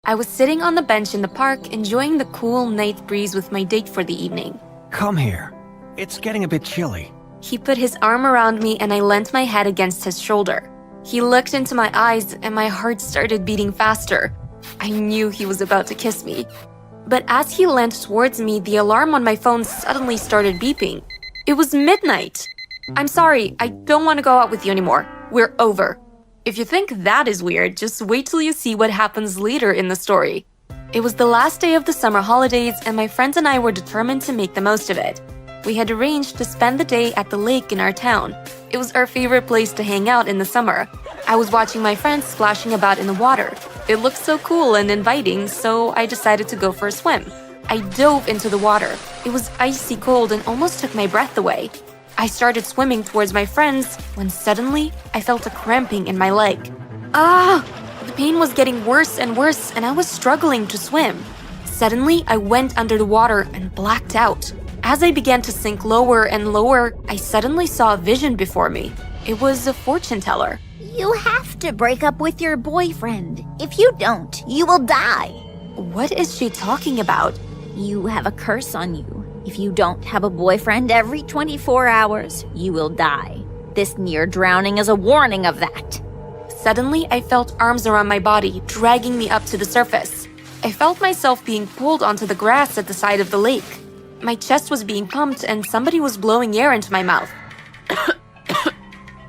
I was sitting on the bench in the park, enjoying the cool night breeze with my date for the evening. Come here. It's getting a bit chilly. He put his arm around me and I leant my head against his shoulder. He looked into my eyes and my heart started beating faster. I knew he was about to kiss me. But as he leant towards me, the alarm on my phone suddenly started beeping. It was midnight. I'm sorry, I don't want to go out with you anymore. We're over. If you think that is weird, just wait till you see what happens later in the story. It was the last day of the summer holidays and my friends and I were determined to make the most of it. We had arranged to spend the day at the lake in our town. It was our favorite place to hang out in the summer. I was watching my friends splashing about in the water. It looked so cool and inviting, so I decided to go for a swim. I dove into the water. It was icy cold and almost took my breath away. I started swimming towards my friends when suddenly I felt a cramping in my leg. The pain was getting worse and worse and I was struggling to swim. Suddenly, I went under the water and blacked out. As I began to sink lower and lower, I suddenly saw a vision before me. It was a fortune teller. You have to break up with your boyfriend. If you don't, you will die. What is she talking about? You have a curse on you. If you don't have a boyfriend every 24 hours, you will die. This near drowning is a warning of that. Suddenly, I felt arms around my body, dragging me up to the surface. I felt myself being pulled onto the grass at the side of the lake. My chest was being pumped and somebody was blowing air into my mouth.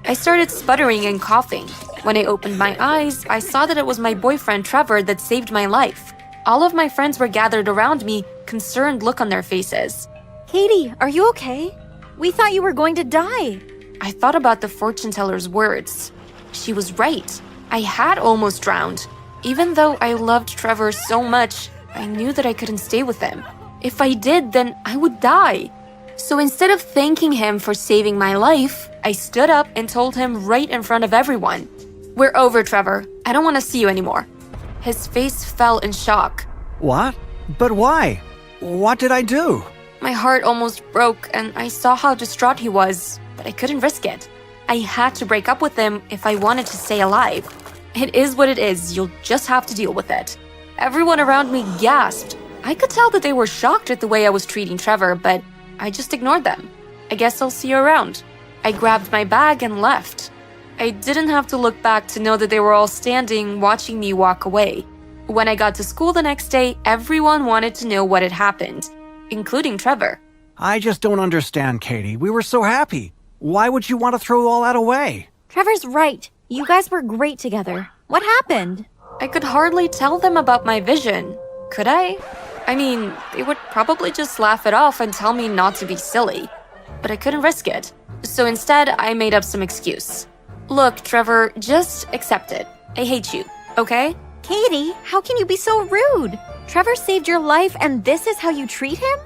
I started sputtering and coughing. When I opened my eyes, I saw that it was my boyfriend Trevor that saved my life. All of my friends were gathered around me, concerned look on their faces. Katie, are you okay? We thought you were going to die. I thought about the fortune teller's words. She was right. I had almost drowned. Even though I loved Trevor so much, I knew that I couldn't stay with him. If I did, then I would die. So instead of thanking him for saving my life, I stood up and told him right in front of everyone, "We're over, Trevor. I don't want to see you anymore." His face fell in shock. What? But why? What did I do? My heart almost broke and I saw how distraught he was, but I couldn't risk it. I had to break up with him if I wanted to stay alive. It is what it is, you'll just have to deal with it. Everyone around me gasped. I could tell that they were shocked at the way I was treating Trevor, but I just ignored them. I guess I'll see you around. I grabbed my bag and left. I didn't have to look back to know that they were all standing, watching me walk away. When I got to school the next day, everyone wanted to know what had happened, including Trevor. I just don't understand, Katie. We were so happy. Why would you want to throw all that away? Trevor's right. You guys were great together. What happened? I could hardly tell them about my vision. Could I? I mean, they would probably just laugh it off and tell me not to be silly. But I couldn't risk it. So instead, I made up some excuse. Look, Trevor, just accept it. I hate you, okay? Katie, how can you be so rude? Trevor saved your life and this is how you treat him?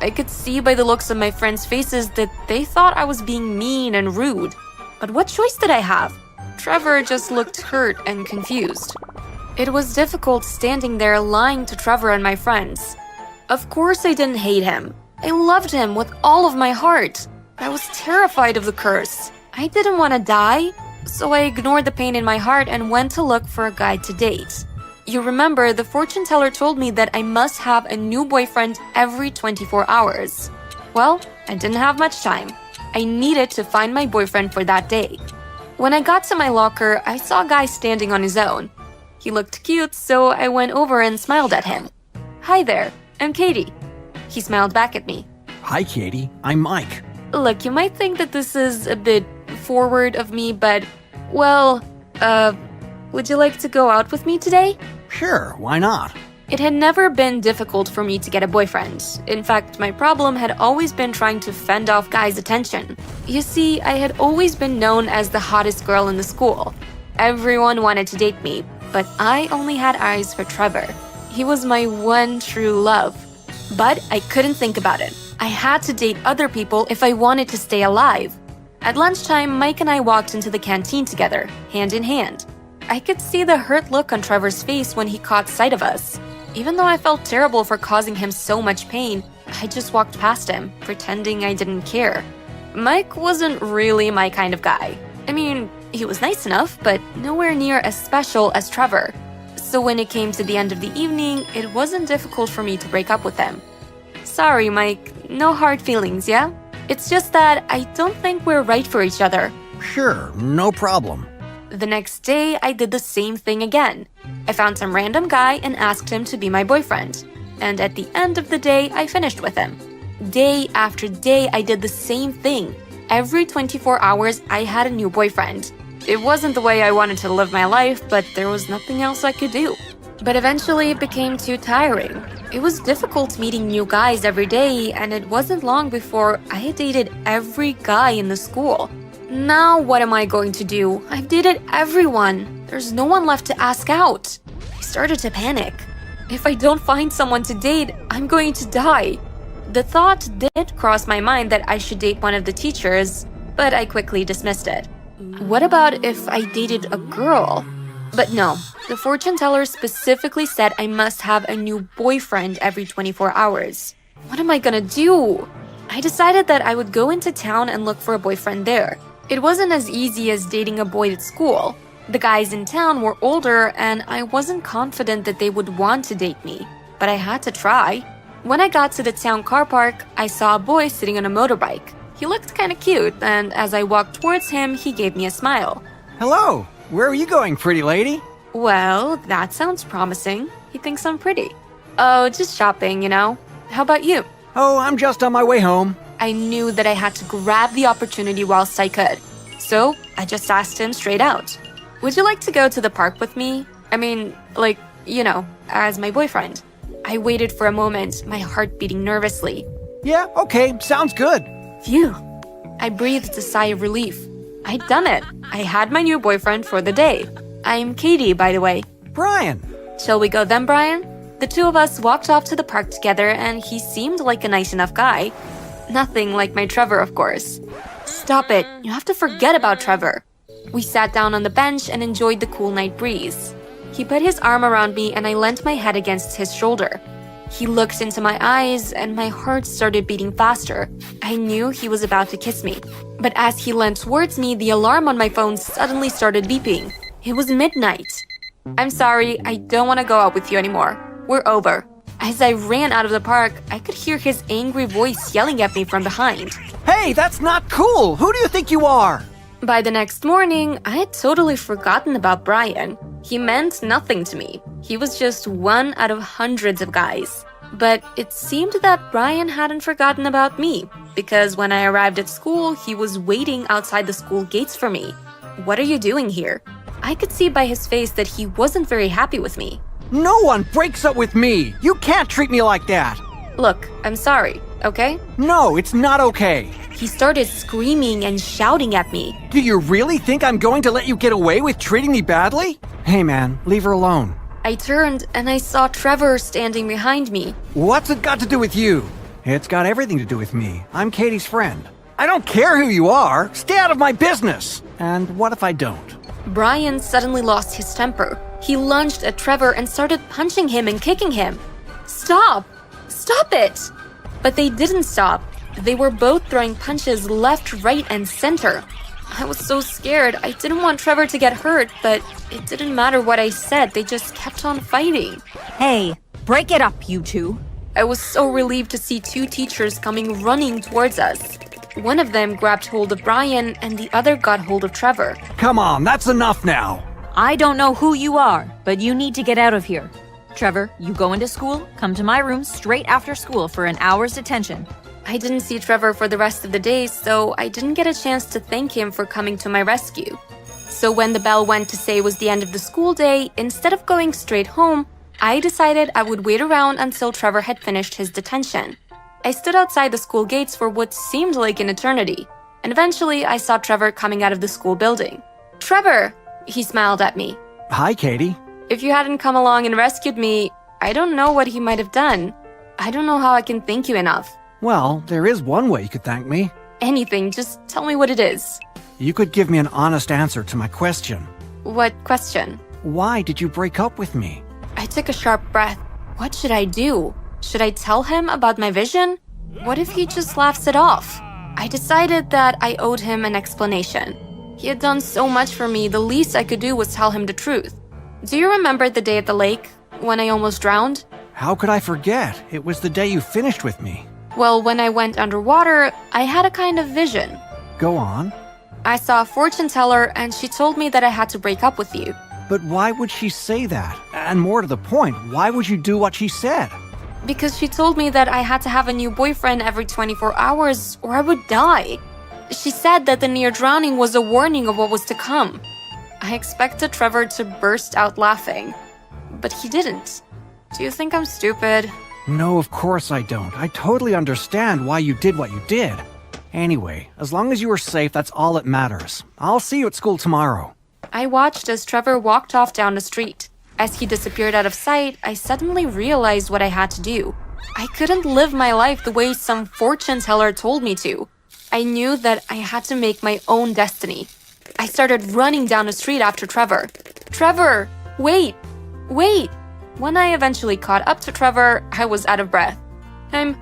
I could see by the looks on my friends' faces that they thought I was being mean and rude. But what choice did I have? Trevor just looked hurt and confused. It was difficult standing there lying to Trevor and my friends. Of course I didn't hate him. I loved him with all of my heart. I was terrified of the curse. I didn't want to die, so I ignored the pain in my heart and went to look for a guy to date. You remember, the fortune teller told me that I must have a new boyfriend every 24 hours. Well, I didn't have much time. I needed to find my boyfriend for that day. When I got to my locker, I saw a guy standing on his own. He looked cute, so I went over and smiled at him. "Hi there, I'm Katie." He smiled back at me. Hi, Katie. I'm Mike. Look, you might think that this is a bit forward of me, but, well, would you like to go out with me today? Sure, why not? It had never been difficult for me to get a boyfriend. In fact, my problem had always been trying to fend off guys' attention. You see, I had always been known as the hottest girl in the school. Everyone wanted to date me, but I only had eyes for Trevor. He was my one true love. But I couldn't think about it. I had to date other people if I wanted to stay alive. At lunchtime, Mike and I walked into the canteen together, hand in hand. I could see the hurt look on Trevor's face when he caught sight of us. Even though I felt terrible for causing him so much pain, I just walked past him, pretending I didn't care. Mike wasn't really my kind of guy. I mean, he was nice enough, but nowhere near as special as Trevor. So when it came to the end of the evening, it wasn't difficult for me to break up with him. Sorry, Mike, no hard feelings, yeah? It's just that I don't think we're right for each other. Sure, no problem. The next day, I did the same thing again. I found some random guy and asked him to be my boyfriend. And at the end of the day, I finished with him. Day after day, I did the same thing. Every 24 hours, I had a new boyfriend. It wasn't the way I wanted to live my life, but there was nothing else I could do. But eventually, it became too tiring. It was difficult meeting new guys every day, and it wasn't long before I had dated every guy in the school. Now what am I going to do? I've dated everyone. There's no one left to ask out. I started to panic. If I don't find someone to date, I'm going to die. The thought did cross my mind that I should date one of the teachers, but I quickly dismissed it. What about if I dated a girl? But no, the fortune teller specifically said I must have a new boyfriend every 24 hours. What am I gonna do? I decided that I would go into town and look for a boyfriend there. It wasn't as easy as dating a boy at school. The guys in town were older and I wasn't confident that they would want to date me, but I had to try. When I got to the town car park, I saw a boy sitting on a motorbike. He looked kinda cute, and as I walked towards him, he gave me a smile. Hello, where are you going, pretty lady? Well, that sounds promising. He thinks I'm pretty. Oh, just shopping, you know. How about you? Oh, I'm just on my way home. I knew that I had to grab the opportunity whilst I could. So, I just asked him straight out. Would you like to go to the park with me? I mean, like, you know, as my boyfriend. I waited for a moment, my heart beating nervously. Yeah, okay, sounds good. Phew. I breathed a sigh of relief. I'd done it. I had my new boyfriend for the day. I'm Katie, by the way. Brian. Shall we go then, Brian? The two of us walked off to the park together, and he seemed like a nice enough guy. Nothing like my Trevor, of course. Stop it. You have to forget about Trevor. We sat down on the bench and enjoyed the cool night breeze. He put his arm around me, and I leant my head against his shoulder. He looked into my eyes, and my heart started beating faster. I knew he was about to kiss me. But as he leant towards me, the alarm on my phone suddenly started beeping. It was midnight. I'm sorry, I don't want to go out with you anymore. We're over. As I ran out of the park, I could hear his angry voice yelling at me from behind. Hey, that's not cool! Who do you think you are? By the next morning, I had totally forgotten about Brian. He meant nothing to me. He was just one out of hundreds of guys. But it seemed that Brian hadn't forgotten about me, because when I arrived at school, he was waiting outside the school gates for me. What are you doing here? I could see by his face that he wasn't very happy with me. No one breaks up with me! You can't treat me like that! Look, I'm sorry, okay? No, it's not okay. He started screaming and shouting at me. Do you really think I'm going to let you get away with treating me badly? Hey man, leave her alone. I turned and I saw Trevor standing behind me. What's it got to do with you? It's got everything to do with me. I'm Katie's friend. I don't care who you are. Stay out of my business. And what if I don't? Brian suddenly lost his temper. He lunged at Trevor and started punching him and kicking him. Stop! Stop it! But they didn't stop. They were both throwing punches left, right, and center. I was so scared. I didn't want Trevor to get hurt, but it didn't matter what I said. They just kept on fighting. Hey, break it up, you two. I was so relieved to see two teachers coming running towards us. One of them grabbed hold of Brian, and the other got hold of Trevor. Come on, that's enough now. I don't know who you are, but you need to get out of here. Trevor, you go into school, come to my room straight after school for an hour's detention. I didn't see Trevor for the rest of the day, so I didn't get a chance to thank him for coming to my rescue. So when the bell went to say it was the end of the school day, instead of going straight home, I decided I would wait around until Trevor had finished his detention. I stood outside the school gates for what seemed like an eternity, and eventually I saw Trevor coming out of the school building. Trevor! He smiled at me. Hi, Katie. If you hadn't come along and rescued me, I don't know what he might have done. I don't know how I can thank you enough. Well, there is one way you could thank me. Anything, just tell me what it is. You could give me an honest answer to my question. What question? Why did you break up with me? I took a sharp breath. What should I do? Should I tell him about my vision? What if he just laughs it off? I decided that I owed him an explanation. He had done so much for me, the least I could do was tell him the truth. Do you remember the day at the lake, when I almost drowned? How could I forget? It was the day you finished with me. Well, when I went underwater, I had a kind of vision. Go on. I saw a fortune teller and she told me that I had to break up with you. But why would she say that? And more to the point, why would you do what she said? Because she told me that I had to have a new boyfriend every 24 hours or I would die. She said that the near drowning was a warning of what was to come. I expected Trevor to burst out laughing, but he didn't. Do you think I'm stupid? No, of course I don't. I totally understand why you did what you did. Anyway, as long as you were safe, that's all that matters. I'll see you at school tomorrow. I watched as Trevor walked off down the street. As he disappeared out of sight, I suddenly realized what I had to do. I couldn't live my life the way some fortune teller told me to. I knew that I had to make my own destiny. I started running down the street after Trevor. Trevor, wait, wait. When I eventually caught up to Trevor, I was out of breath. I'm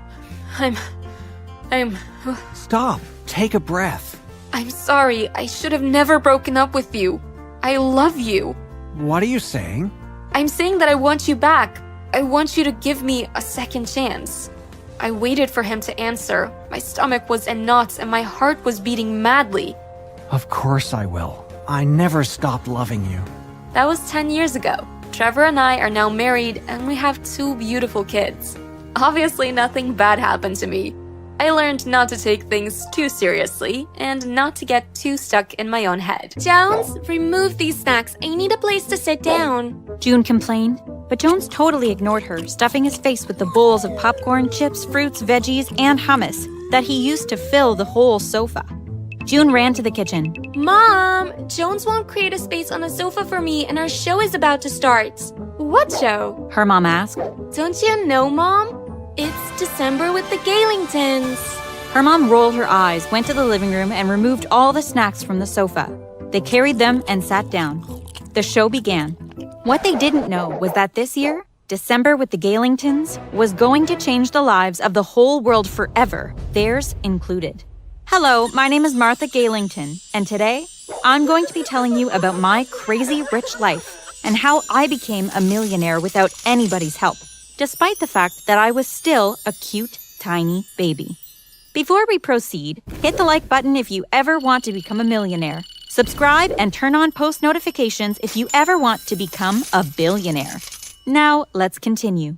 Stop. Take a breath. sorry. I should have never broken up with you. I love you. What are you saying? I'm saying that I want you back. I want you to give me a second chance. I waited for him to answer. My stomach was in knots and my heart was beating madly. Of course I will. I never stopped loving you. That was 10 years ago. Trevor and I are now married and we have 2 beautiful kids. Obviously, nothing bad happened to me. I learned not to take things too seriously and not to get too stuck in my own head. Jones, remove these snacks. I need a place to sit down. June complained, but Jones totally ignored her, stuffing his face with the bowls of popcorn, chips, fruits, veggies, and hummus that he used to fill the whole sofa. June ran to the kitchen. Mom, Jones won't create a space on the sofa for me and our show is about to start. What show? Her mom asked. Don't you know, Mom? It's December with the 𝗕𝗓𝗓𝗠𝗘. Her mom rolled her eyes, went to the living room, and removed all the snacks from the sofa. They carried them and sat down. The show began. What they didn't know was that this year, December with the 𝗕𝗓𝗓𝗠𝗘s was going to change the lives of the whole world forever, theirs included. Hello, my name is Martha 𝗕𝗓𝗓𝗓𝗠, and today, I'm going to be telling you about my crazy rich life and how I became a millionaire without anybody's help, despite the fact that I was still a cute, tiny baby. Before we proceed, hit the like button if you ever want to become a millionaire. Subscribe and turn on post notifications if you ever want to become a billionaire. Now, let's continue.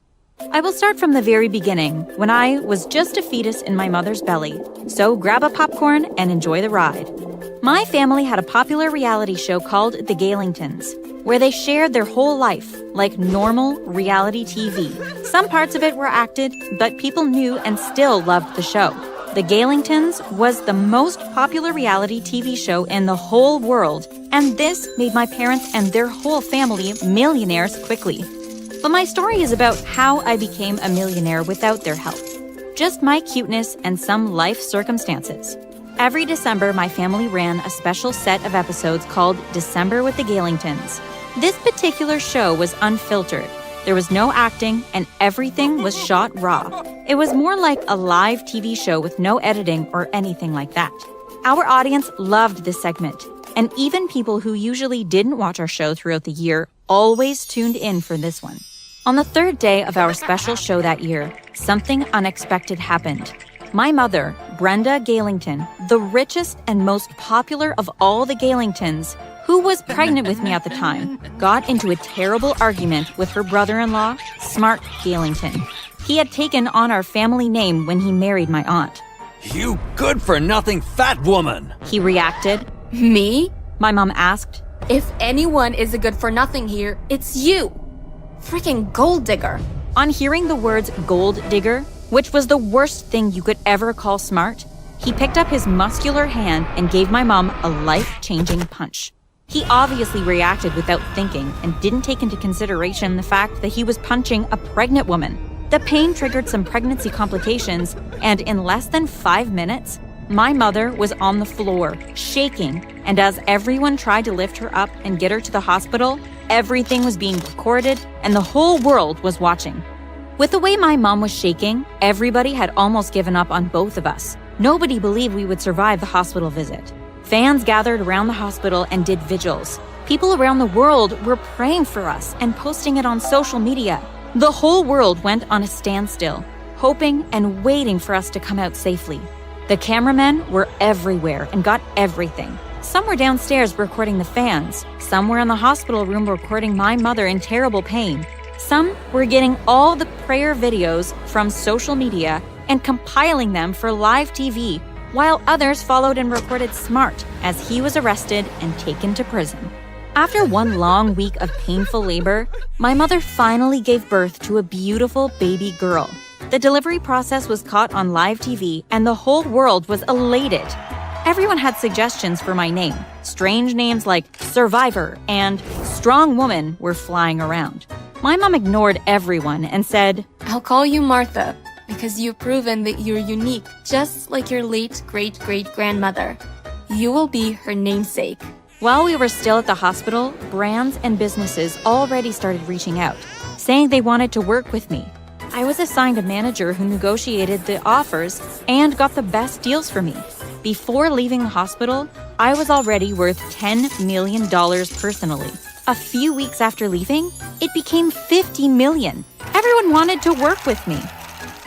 I will start from the very beginning, when I was just a fetus in my mother's belly. So grab a popcorn and enjoy the ride. My family had a popular reality show called The 𝗕𝗓𝗓𝗠𝗘s, where they shared their whole life, like normal reality TV. Some parts of it were acted, but people knew and still loved the show. The 𝗕𝗓𝗓𝗠𝗘s was the most popular reality TV show in the whole world, and this made my parents and their whole family millionaires quickly. But my story is about how I became a millionaire without their help. Just my cuteness and some life circumstances. Every December, my family ran a special set of episodes called December with the 𝗕𝗓𝗓𝗠𝗘s. This particular show was unfiltered. There was no acting, and everything was shot raw. It was more like a live TV show with no editing or anything like that. Our audience loved this segment, and even people who usually didn't watch our show throughout the year always tuned in for this one. On the 3rd day of our special show that year, something unexpected happened. My mother, Brenda 𝗕𝗓𝗓𝗠, the richest and most popular of all the 𝗕𝗓𝗓𝗠s, who was pregnant with me at the time, got into a terrible argument with her brother-in-law, Smart 𝗕𝗓𝗓𝗠. He had taken on our family name when he married my aunt. You good-for-nothing fat woman! He reacted. Me? My mom asked. If anyone is a good for nothing here, it's you. Freaking gold digger. On hearing the words gold digger, which was the worst thing you could ever call Smart, he picked up his muscular hand and gave my mom a life-changing punch. He obviously reacted without thinking and didn't take into consideration the fact that he was punching a pregnant woman. The pain triggered some pregnancy complications, and in less than 5 minutes, my mother was on the floor, shaking, and as everyone tried to lift her up and get her to the hospital, everything was being recorded and the whole world was watching. With the way my mom was shaking, everybody had almost given up on both of us. Nobody believed we would survive the hospital visit. Fans gathered around the hospital and did vigils. People around the world were praying for us and posting it on social media. The whole world went on a standstill, hoping and waiting for us to come out safely. The cameramen were everywhere and got everything. Some were downstairs recording the fans. Some were in the hospital room recording my mother in terrible pain. Some were getting all the prayer videos from social media and compiling them for live TV, while others followed and recorded Smart as he was arrested and taken to prison. After one long week of painful labor, my mother finally gave birth to a beautiful baby girl. The delivery process was caught on live TV, and the whole world was elated. Everyone had suggestions for my name. Strange names like Survivor and Strong Woman were flying around. My mom ignored everyone and said, I'll call you Martha because you've proven that you're unique, just like your late great-great-grandmother. You will be her namesake. While we were still at the hospital, brands and businesses already started reaching out, saying they wanted to work with me. I was assigned a manager who negotiated the offers and got the best deals for me. Before leaving the hospital, I was already worth $10 million personally. A few weeks after leaving, it became $50 million. Everyone wanted to work with me.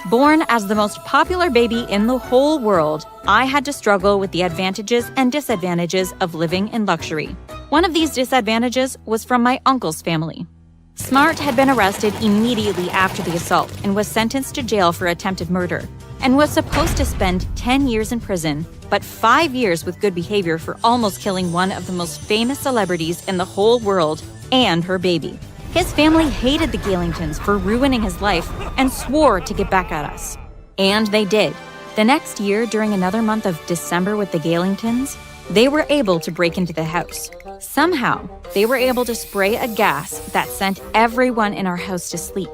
Born as the most popular baby in the whole world, I had to struggle with the advantages and disadvantages of living in luxury. One of these disadvantages was from my uncle's family. Smart had been arrested immediately after the assault and was sentenced to jail for attempted murder, and was supposed to spend 10 years in prison, but 5 years with good behavior for almost killing one of the most famous celebrities in the whole world and her baby. His family hated the 𝗘𝗓𝗖𝗎𝗓 for ruining his life and swore to get back at us. And they did. The next year, during another month of December with the 𝗘𝗓𝗓𝗖𝗓𝗍, they were able to break into the house. Somehow, they were able to spray a gas that sent everyone in our house to sleep.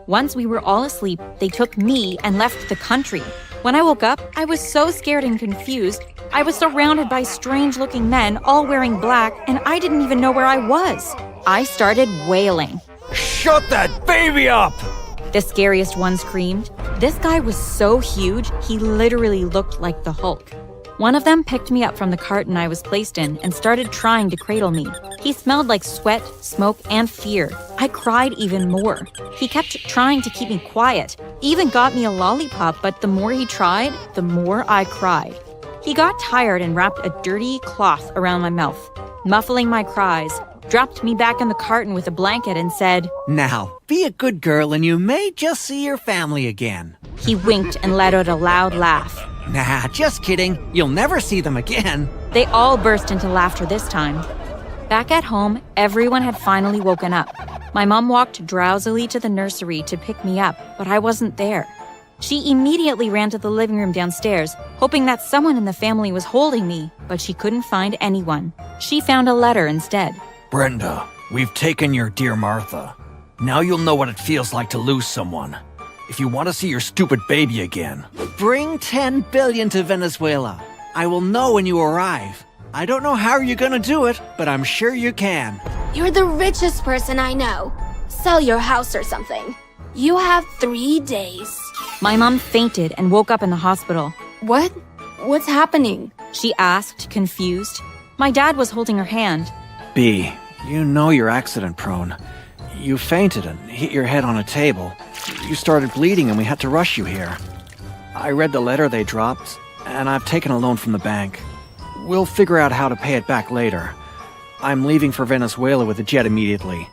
Once we were all asleep, they took me and left the country. When I woke up, I was so scared and confused. I was surrounded by strange-looking men, all wearing black, and I didn't even know where I was. I started wailing. Shut that baby up! The scariest one screamed. This guy was so huge, he literally looked like the Hulk. One of them picked me up from the carton I was placed in and started trying to cradle me. He smelled like sweat, smoke, and fear. I cried even more. He kept trying to keep me quiet, even got me a lollipop, but the more he tried, the more I cried. He got tired and wrapped a dirty cloth around my mouth, muffling my cries, dropped me back in the carton with a blanket and said, Now, be a good girl and you may just see your family again. He winked and let out a loud laugh. Nah, just kidding. You'll never see them again. They all burst into laughter this time. Back at home, everyone had finally woken up. My mom walked drowsily to the nursery to pick me up, but I wasn't there. She immediately ran to the living room downstairs, hoping that someone in the family was holding me, but she couldn't find anyone. She found a letter instead. Brenda, we've taken your dear Martha. Now you'll know what it feels like to lose someone. If you want to see your stupid baby again, bring 10 billion to Venezuela. I will know when you arrive. I don't know how you're gonna do it, but I'm sure you can. You're the richest person I know. Sell your house or something. You have 3 days. My mom fainted and woke up in the hospital. What? What's happening? She asked, confused. My dad was holding her hand. B, you know you're accident prone. You fainted and hit your head on a table. You started bleeding and we had to rush you here. I read the letter they dropped, and I've taken a loan from the bank. We'll figure out how to pay it back later. I'm leaving for Venezuela with a jet immediately.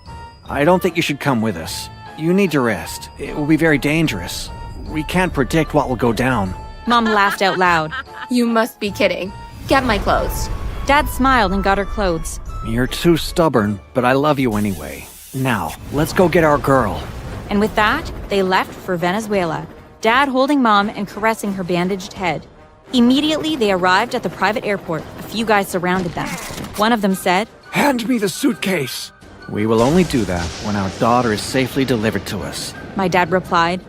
I don't think you should come with us. You need to rest. It will be very dangerous. We can't predict what will go down. Mom laughed out loud. You must be kidding. Get my clothes. Dad smiled and got her clothes. You're too stubborn, but I love you anyway. Now, let's go get our girl. And with that, they left for Venezuela, Dad holding Mom and caressing her bandaged head. Immediately, they arrived at the private airport. A few guys surrounded them. One of them said, Hand me the suitcase. We will only do that when our daughter is safely delivered to us. My dad replied.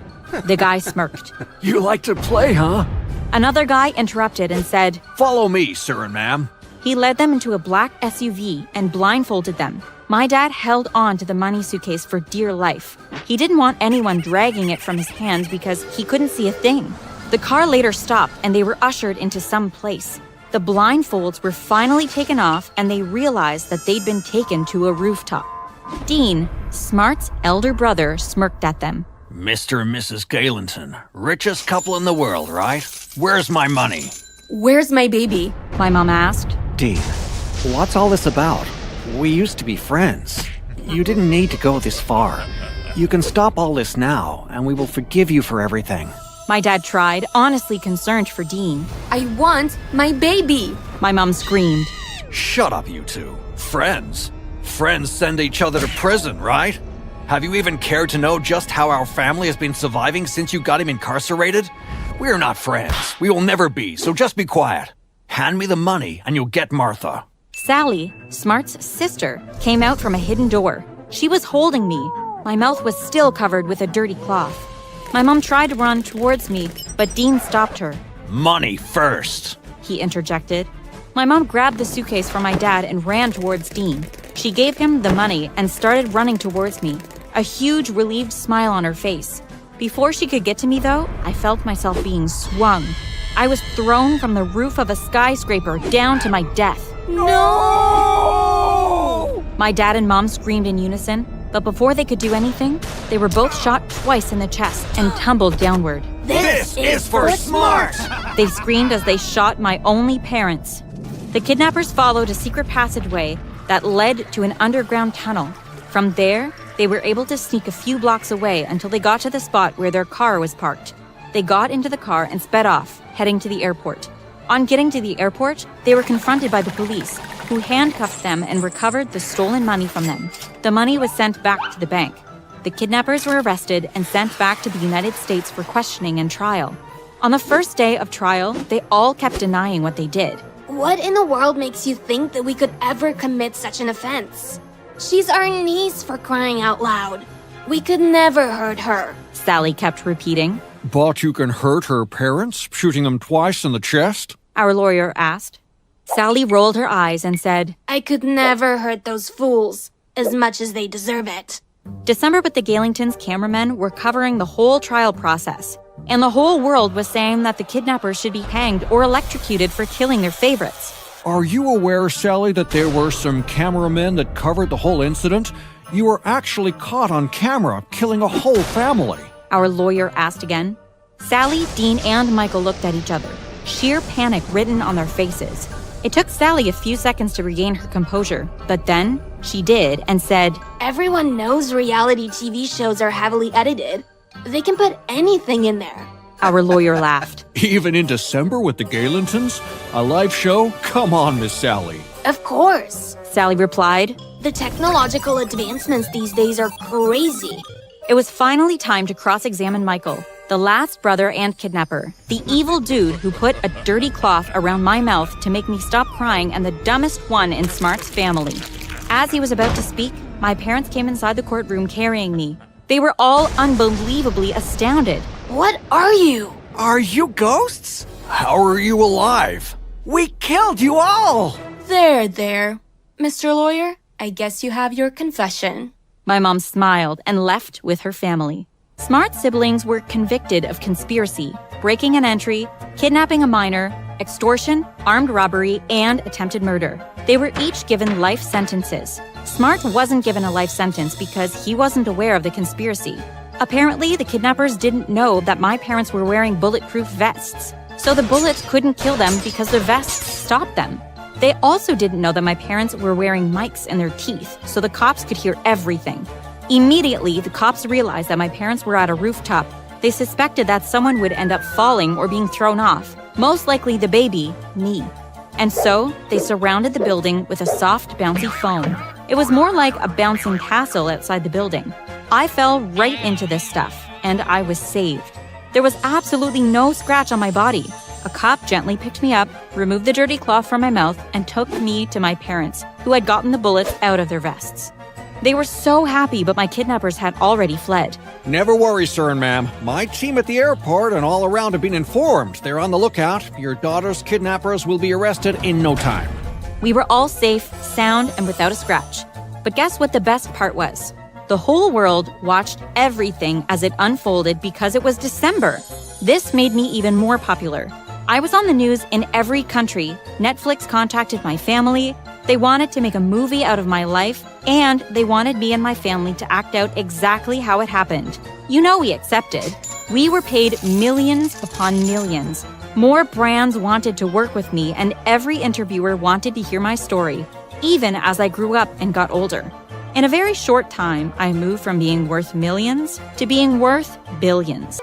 The guy smirked. You like to play, huh? Another guy interrupted and said, Follow me, sir and ma'am. He led them into a black SUV and blindfolded them. My dad held on to the money suitcase for dear life. He didn't want anyone dragging it from his hands because he couldn't see a thing. The car later stopped and they were ushered into some place. The blindfolds were finally taken off and they realized that they'd been taken to a rooftop. Dean, Smart's elder brother, smirked at them. Mr. and Mrs. Gsaylenton, richest couple in the world, right? Where's my money? Where's my baby? My mom asked. Dean, what's all this about? We used to be friends. You didn't need to go this far. You can stop all this now, and we will forgive you for everything. My dad tried, honestly concerned for Dean. I want my baby. My mom screamed. Shut up, you two. Friends? Friends send each other to prison, right? Have you even cared to know just how our family has been surviving since you got him incarcerated? We're not friends. We will never be, so just be quiet. Hand me the money and you'll get Martha. Sally, Smart's sister, came out from a hidden door. She was holding me. My mouth was still covered with a dirty cloth. My mom tried to run towards me, but Dean stopped her. Money first, he interjected. My mom grabbed the suitcase from my dad and ran towards Dean. She gave him the money and started running towards me, a huge relieved smile on her face. Before she could get to me, though, I felt myself being swung. I was thrown from the roof of a skyscraper down to my death. No! My dad and mom screamed in unison, but before they could do anything, they were both shot twice in the chest and tumbled downward. This is for Smart! They screamed as they shot my only parents. The kidnappers followed a secret passageway that led to an underground tunnel. From there, they were able to sneak a few blocks away until they got to the spot where their car was parked. They got into the car and sped off, heading to the airport. On getting to the airport, they were confronted by the police, who handcuffed them and recovered the stolen money from them. The money was sent back to the bank. The kidnappers were arrested and sent back to the United States for questioning and trial. On the first day of trial, they all kept denying what they did. What in the world makes you think that we could ever commit such an offense? She's our niece, for crying out loud. We could never hurt her. Sally kept repeating. But you can hurt her parents, shooting them twice in the chest? Our lawyer asked. Sally rolled her eyes and said, I could never hurt those fools, as much as they deserve it. December with the Gsaylenton's cameramen were covering the whole trial process, and the whole world was saying that the kidnappers should be hanged or electrocuted for killing their favorites. Are you aware, Sally, that there were some cameramen that covered the whole incident? You were actually caught on camera killing a whole family. Our lawyer asked again. Sally, Dean, and Michael looked at each other, sheer panic written on their faces. It took Sally a few seconds to regain her composure, but then she did and said, Everyone knows reality TV shows are heavily edited. They can put anything in there. Our lawyer laughed. Even in December with the Gaylentons? A live show? Come on, Miss Sally. Of course. Sally replied. The technological advancements these days are crazy. It was finally time to cross-examine Michael, the last brother and kidnapper, the evil dude who put a dirty cloth around my mouth to make me stop crying and the dumbest one in Smart's family. As he was about to speak, my parents came inside the courtroom carrying me. They were all unbelievably astounded. What are you? Are you ghosts? How are you alive? We killed you all! There. Mr. Lawyer, I guess you have your confession. My mom smiled and left with her family. Smart's siblings were convicted of conspiracy, breaking an entry, kidnapping a minor, extortion, armed robbery, and attempted murder. They were each given life sentences. Smart wasn't given a life sentence because he wasn't aware of the conspiracy. Apparently, the kidnappers didn't know that my parents were wearing bulletproof vests, so the bullets couldn't kill them because the vests stopped them. They also didn't know that my parents were wearing mics in their teeth, so the cops could hear everything. Immediately, the cops realized that my parents were at a rooftop. They suspected that someone would end up falling or being thrown off, most likely the baby, me. And so, they surrounded the building with a soft, bouncy foam. It was more like a bouncing castle outside the building. I fell right into this stuff, and I was saved. There was absolutely no scratch on my body. A cop gently picked me up, removed the dirty cloth from my mouth, and took me to my parents, who had gotten the bullets out of their vests. They were so happy, but my kidnappers had already fled. Never worry, sir and ma'am. My team at the airport and all around have been informed. They're on the lookout. Your daughter's kidnappers will be arrested in no time. We were all safe, sound, and without a scratch. But guess what the best part was? The whole world watched everything as it unfolded because it was December. This made me even more popular. I was on the news in every country. Netflix contacted my family. They wanted to make a movie out of my life, and they wanted me and my family to act out exactly how it happened. You know we accepted. We were paid millions upon millions. More brands wanted to work with me, and every interviewer wanted to hear my story, even as I grew up and got older. In a very short time, I moved from being worth millions to being worth billions.